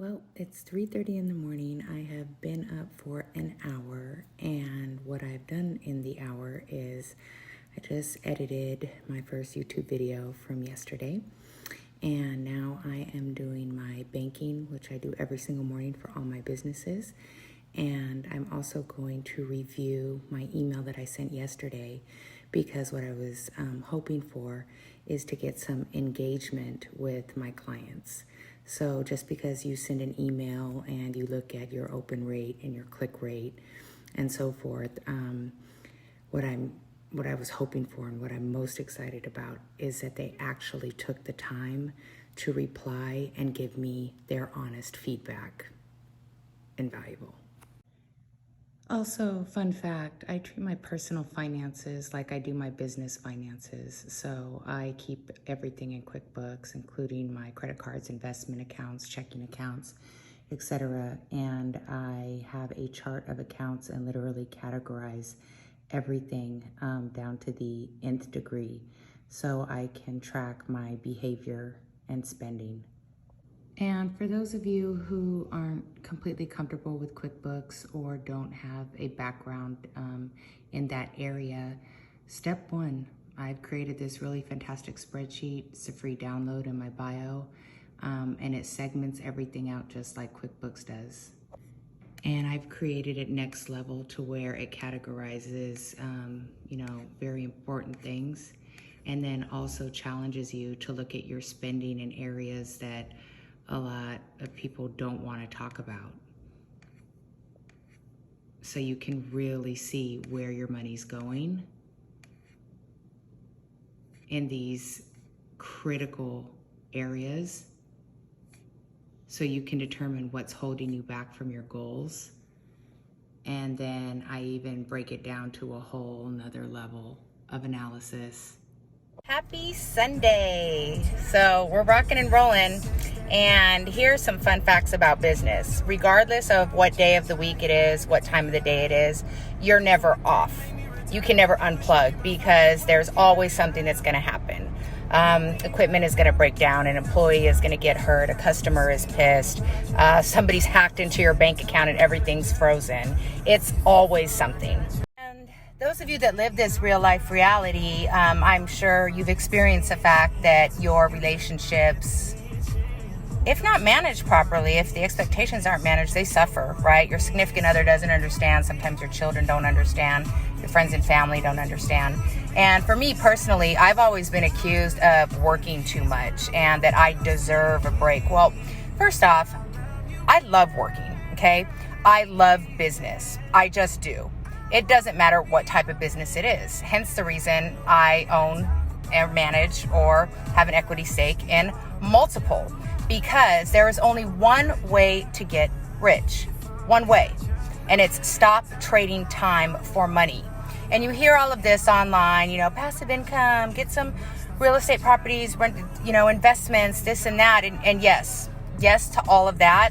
Well, it's 3:30 in the morning. I have been up for an hour, and what I've done in the hour is I just edited my first YouTube video from yesterday, and now I am doing my banking, which I do every single morning for all my businesses. And I'm also going to review my email that I sent yesterday, because what I was hoping for is to get some engagement with my clients. So just because you send an email and you look at your open rate and your click rate and so forth, what I was hoping for and what I'm most excited about is that they actually took the time to reply and give me their honest feedback. Invaluable. Also, fun fact, I treat my personal finances like I do my business finances. So I keep everything in QuickBooks, including my credit cards, investment accounts, checking accounts, etc. And I have a chart of accounts and literally categorize everything down to the nth degree, so I can track my behavior and spending. And for those of you who aren't completely comfortable with QuickBooks or don't have a background in that area, step one, I've created this really fantastic spreadsheet. It's a free download in my bio, and it segments everything out just like QuickBooks does. And I've created it next level to where it categorizes, very important things, and then also challenges you to look at your spending in areas that a lot of people don't want to talk about. So you can really see where your money's going in these critical areas, so you can determine what's holding you back from your goals. And then I even break it down to a whole nother level of analysis. Happy Sunday. So we're rocking and rolling, and here's some fun facts about business. Regardless of what day of the week it is, what time of the day it is, you're never off. You can never unplug, because there's always something that's going to happen. Equipment is going to break down, an employee is going to get hurt, a customer is pissed, somebody's hacked into your bank account and everything's frozen. It's always something. Those of you that live this real life reality, I'm sure you've experienced the fact that your relationships, if not managed properly, if the expectations aren't managed, they suffer, right? Your significant other doesn't understand. Sometimes your children don't understand. Your friends and family don't understand. And for me personally, I've always been accused of working too much and that I deserve a break. Well, first off, I love working, okay? I love business. I just do. It doesn't matter what type of business it is. Hence the reason I own and manage or have an equity stake in multiple, because there is only one way to get rich. One way. And it's stop trading time for money. And you hear all of this online, passive income, get some real estate properties, investments, this and that. And yes to all of that.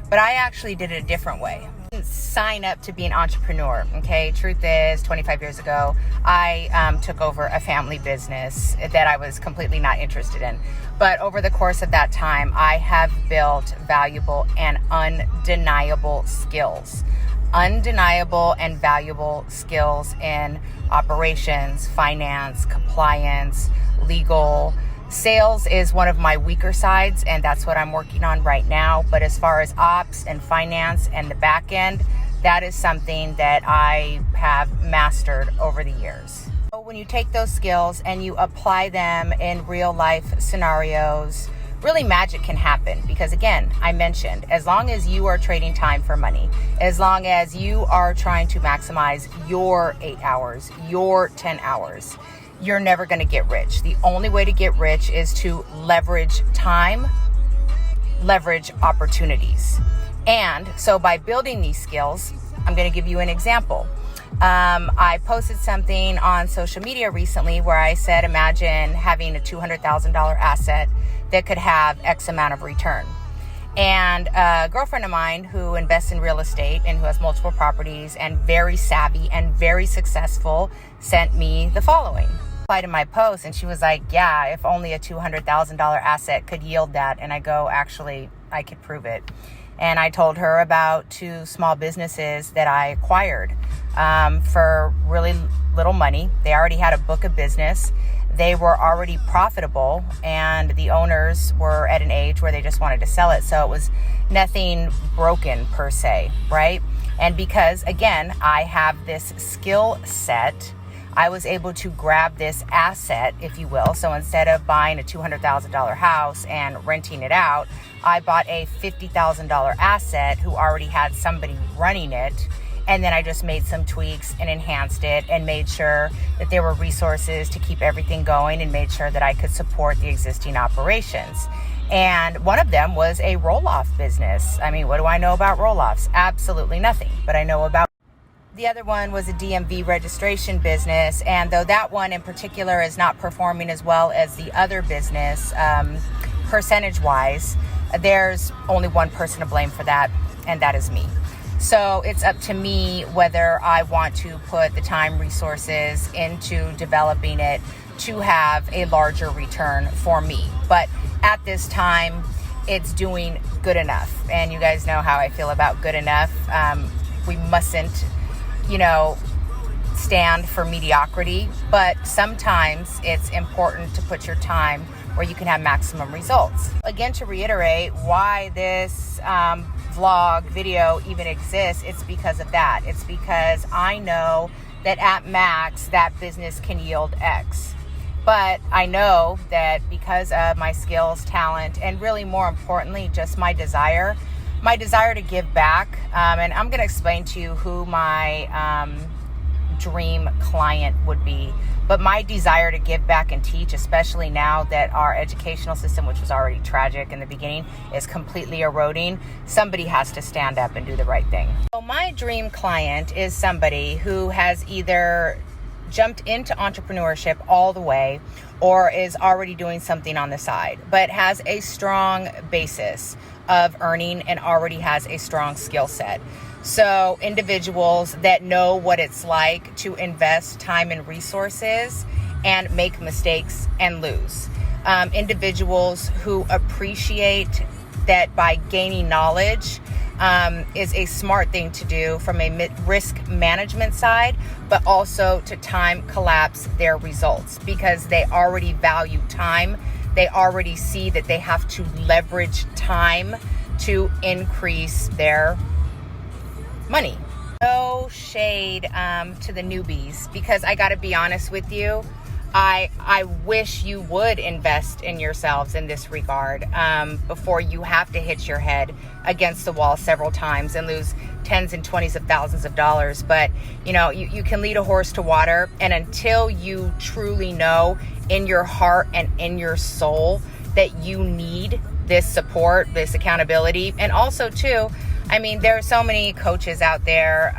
But I actually did it a different way. Sign up to be an entrepreneur, okay? Truth is, 25 years ago, I took over a family business that I was completely not interested in. But over the course of that time, I have built valuable and undeniable skills. Undeniable and valuable skills in operations, finance, compliance, legal. Sales is one of my weaker sides, and that's what I'm working on right now. But as far as ops and finance and the back end, that is something that I have mastered over the years. So when you take those skills and you apply them in real life scenarios, really magic can happen. Because again, I mentioned, as long as you are trading time for money, as long as you are trying to maximize your 8 hours, your 10 hours, you're never going to get rich. The only way to get rich is to leverage time, leverage opportunities. And so by building these skills, I'm going to give you an example. I posted something on social media recently where I said, imagine having a $200,000 asset that could have X amount of return. And a girlfriend of mine who invests in real estate and who has multiple properties and very savvy and very successful sent me the following. To my post, and she was like, yeah, if only a $200,000 asset could yield that. And I go, actually, I could prove it. And I told her about 2 small businesses that I acquired for really little money. They already had a book of business. They were already profitable, and the owners were at an age where they just wanted to sell it. So it was nothing broken per se, right? And because, again, I have this skill set, I was able to grab this asset, if you will. So instead of buying a $200,000 house and renting it out, I bought a $50,000 asset who already had somebody running it. And then I just made some tweaks and enhanced it and made sure that there were resources to keep everything going and made sure that I could support the existing operations. And one of them was a roll-off business. I mean, what do I know about roll-offs? Absolutely nothing, but I know about. The other one was a DMV registration business, and though that one in particular is not performing as well as the other business, percentage-wise, there's only one person to blame for that, and that is me. So it's up to me whether I want to put the time, resources into developing it to have a larger return for me. But at this time, it's doing good enough. And you guys know how I feel about good enough. We mustn't, stand for mediocrity, but sometimes it's important to put your time where you can have maximum results. Again, to reiterate why this vlog video even exists, it's because of that. It's because I know that at max that business can yield X. But I know that because of my skills, talent, and really more importantly, just my desire to give back. And I'm going to explain to you who my dream client would be. But my desire to give back and teach, especially now that our educational system, which was already tragic in the beginning, is completely eroding, somebody has to stand up and do the right thing. So my dream client is somebody who has either jumped into entrepreneurship all the way or is already doing something on the side, but has a strong basis of earning and already has a strong skill set. So individuals that know what it's like to invest time and resources and make mistakes and lose. Individuals who appreciate that by gaining knowledge is a smart thing to do from a risk management side, but also to time collapse their results because they already value time. They already see that they have to leverage time to increase their money. No shade to the newbies, because I gotta be honest with you, I wish you would invest in yourselves in this regard before you have to hit your head against the wall several times and lose tens and twenties of thousands of dollars. But you can lead a horse to water, and until you truly know in your heart and in your soul that you need this support, this accountability, and also too, I mean, there are so many coaches out there.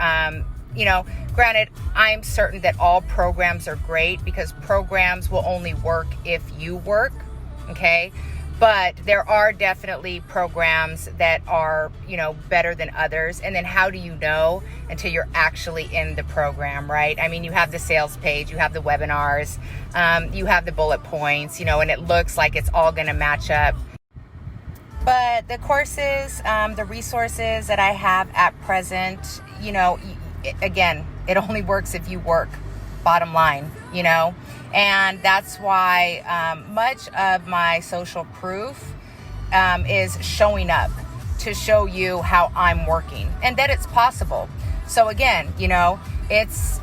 Granted, I'm certain that all programs are great because programs will only work if you work, okay? But there are definitely programs that are, better than others. And then how do you know until you're actually in the program, right? I mean, you have the sales page, you have the webinars, you have the bullet points, and it looks like it's all going to match up. But the courses, the resources that I have at present, again, it only works if you work, bottom line, and that's why much of my social proof is showing up to show you how I'm working and that it's possible. So again, it's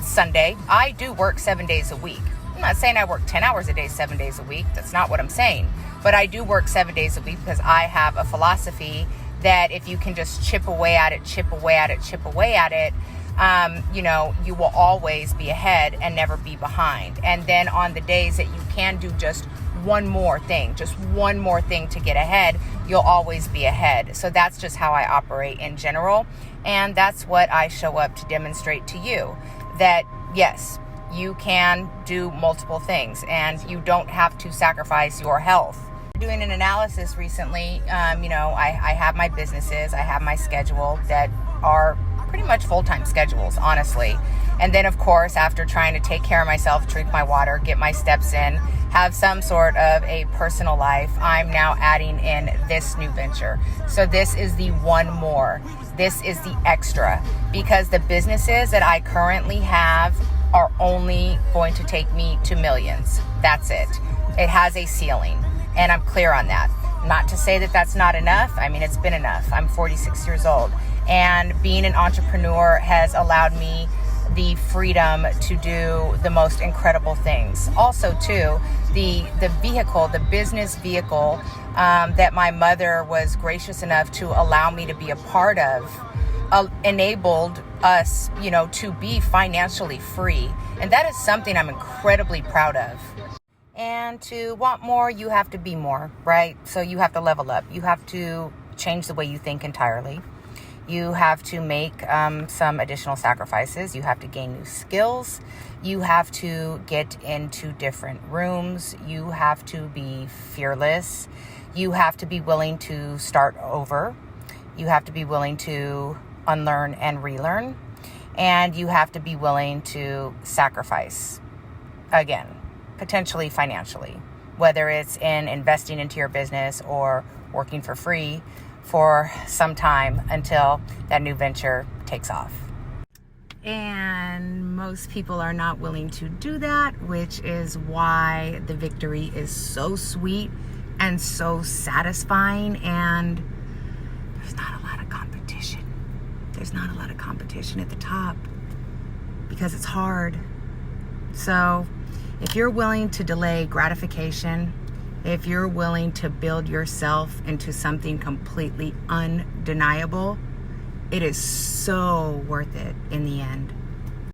Sunday. I do work 7 days a week. I'm not saying I work 10 hours a day, 7 days a week. That's not what I'm saying. But I do work 7 days a week because I have a philosophy that if you can just chip away at it, you will always be ahead and never be behind. And then on the days that you can do just one more thing to get ahead, you'll always be ahead. So that's just how I operate in general. And that's what I show up to demonstrate to you, that yes, you can do multiple things and you don't have to sacrifice your health. Doing an analysis recently, I have my businesses, I have my schedule that are pretty much full-time schedules, honestly. And then, of course, after trying to take care of myself, drink my water, get my steps in, have some sort of a personal life, I'm now adding in this new venture. So this is the one more. This is the extra, because the businesses that I currently have are only going to take me to millions. That's it. It has a ceiling, and I'm clear on that. Not to say that that's not enough. I mean, it's been enough. I'm 46 years old, and being an entrepreneur has allowed me the freedom to do the most incredible things. Also, too, the vehicle, the business vehicle that my mother was gracious enough to allow me to be a part of enabled us, to be financially free. And that is something I'm incredibly proud of. And to want more, you have to be more, right? So you have to level up. You have to change the way you think entirely. You have to make some additional sacrifices. You have to gain new skills. You have to get into different rooms. You have to be fearless. You have to be willing to start over. You have to be willing to unlearn and relearn. And you have to be willing to sacrifice, again, potentially financially, whether it's in investing into your business or working for free for some time until that new venture takes off. And most people are not willing to do that, which is why the victory is so sweet and so satisfying, and there's not a lot of competition. There's not a lot of competition at the top because it's hard. So if you're willing to delay gratification, if you're willing to build yourself into something completely undeniable, it is so worth it in the end.